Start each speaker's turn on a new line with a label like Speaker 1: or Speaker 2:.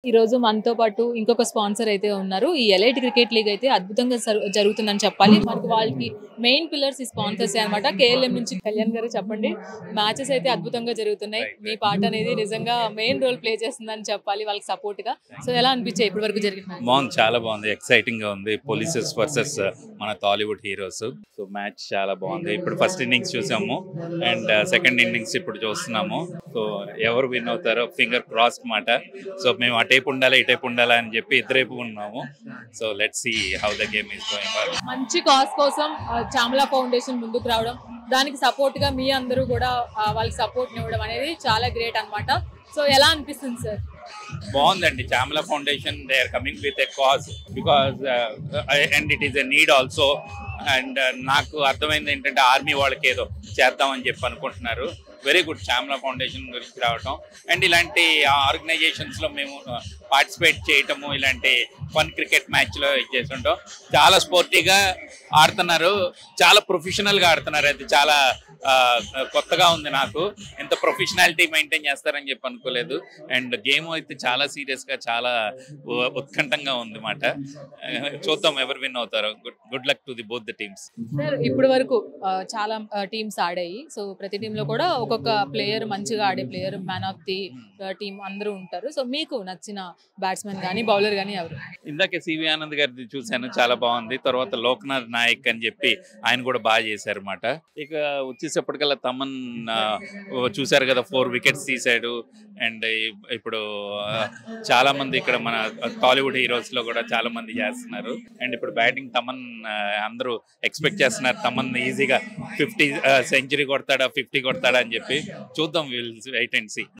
Speaker 1: ఈ రోజు మనతో పాటు ఇంకొక స్పాన్సర్ అయితే ఉన్నారు. ఈ ఎలైట్ క్రికెట్ లీగ్ అయితే అద్భుతంగా జరుగుతుందని చెప్పాలి. మనకి వాళ్ళకి మెయిన్ పిల్లర్స్ ఈ స్పాన్సర్స్ అన్నమాట. కేఎల్ఎం నుంచి కళ్యాణ్ గారు చెప్పండి. మ్యాచెస్ అయితే అద్భుతంగా జరుగుతున్నాయి. మీ పాట అనేది నిజంగా మెయిన్ రోల్ ప్లే చేస్తుందని చెప్పాలి వాళ్ళకి సపోర్ట్ గా. సో ఎలా అనిపించాయి ఇప్పటి వరకు జరిగిన మ్యాచ్?
Speaker 2: బాగుంది, చాలా బాగుంది, ఎక్సైటింగ్ గా ఉంది. పోలీసెస్ వర్సెస్ మన టాలీవుడ్ హీరోస్. సో మ్యాచ్ చాలా బాగుంది. ఇప్పుడు ఫస్ట్ ఇన్నింగ్స్ చూసాము అండ్ సెకండ్ ఇన్నింగ్స్ ఇప్పుడు చూస్తున్నాము. సో ఎవరు విన్ అవుతారో ఫింగర్ క్రాస్ మాట. సో మేము అటేపు ఉండాలి ఇటేపు ఉండాలి అని చెప్పి ఇద్దరేపు ఉన్నాము. So let's see how the game is going.
Speaker 1: మంచి కాజ్ కోసం చామ్లా ఫౌండేషన్ ముందుకు రావడం, దానికి సపోర్ట్ గా మీ అందరూ కూడా వాళ్ళకి సపోర్ట్ ఇవ్వడం అనేది చాలా గ్రేట్ అన్నమాట. సో ఎలా అనిపిస్తుంది సార్?
Speaker 2: బాగుందండి. చామ్లా foundation they are coming with a cause because and it is a need also. And నాకు అర్థమైంది ఏంటంటే ఆర్మీ వాళ్ళకి ఏదో చేద్దామని చెప్పి అనుకుంటున్నారు. వెరీ గుడ్ చామ్లా ఫౌండేషన్ గురించి రావటం అండ్ ఇలాంటి ఆర్గనైజేషన్స్లో మేము పార్టిసిపేట్ చేయటము, ఇలాంటి ఫన్ క్రికెట్ మ్యాచ్లో చేస్తుంటాం. చాలా స్పోర్టీగా ఆడుతున్నారు, చాలా ప్రొఫెషనల్గా ఆడుతున్నారు. అది చాలా కొత్తగా ఉంది నాకు. ఎంత ప్రొఫెషనాలిటీ మెయింటైన్ చేస్తారని చెప్పి అనుకోలేదు. అండ్ గేమ్ అయితే చాలా సీరియస్గా, చాలా ఉత్కంఠంగా ఉంది మాట. చూద్దాం ఎవరు విన్ అవుతారో. Good luck to the both the teams.
Speaker 1: Sir ఇప్పటి వరకు చాలా టీమ్స్ ఆడాయి. సో ప్రతి టీంలో కూడా ఒక్కొక్క ప్లేయర్, మంచిగా ఆడే player, man of the team అందరూ ఉంటారు. సో మీకు నచ్చిన బ్యాట్స్మెన్ కానీ బౌలర్ కానీ ఎవరు?
Speaker 2: ఇందాకే సివి ఆనంద్ గారిది చూశాను, చాలా బాగుంది. తర్వాత లోక్నాథ్ నాయక్ అని చెప్పి ఆయన కూడా బాగా చేశారు అన్నమాట. ఇక వచ్చేసప్పటికల్లా తమన్ చూశారు కదా, 4 వికెట్స్ తీశాడు. అండ్ ఇప్పుడు చాలా మంది ఇక్కడ మన టాలీవుడ్ హీరోస్ లో కూడా చాలా మంది చేస్తున్నారు. అండ్ ఇప్పుడు బ్యాటింగ్ తమన్ అందరూ ఎక్స్పెక్ట్ చేస్తున్నారు. తమన్ ఈజీగా 50 సెంచరీ కొడతాడా, 50 కొడతాడా అని చెప్పి చూద్దాం. Will wait and see.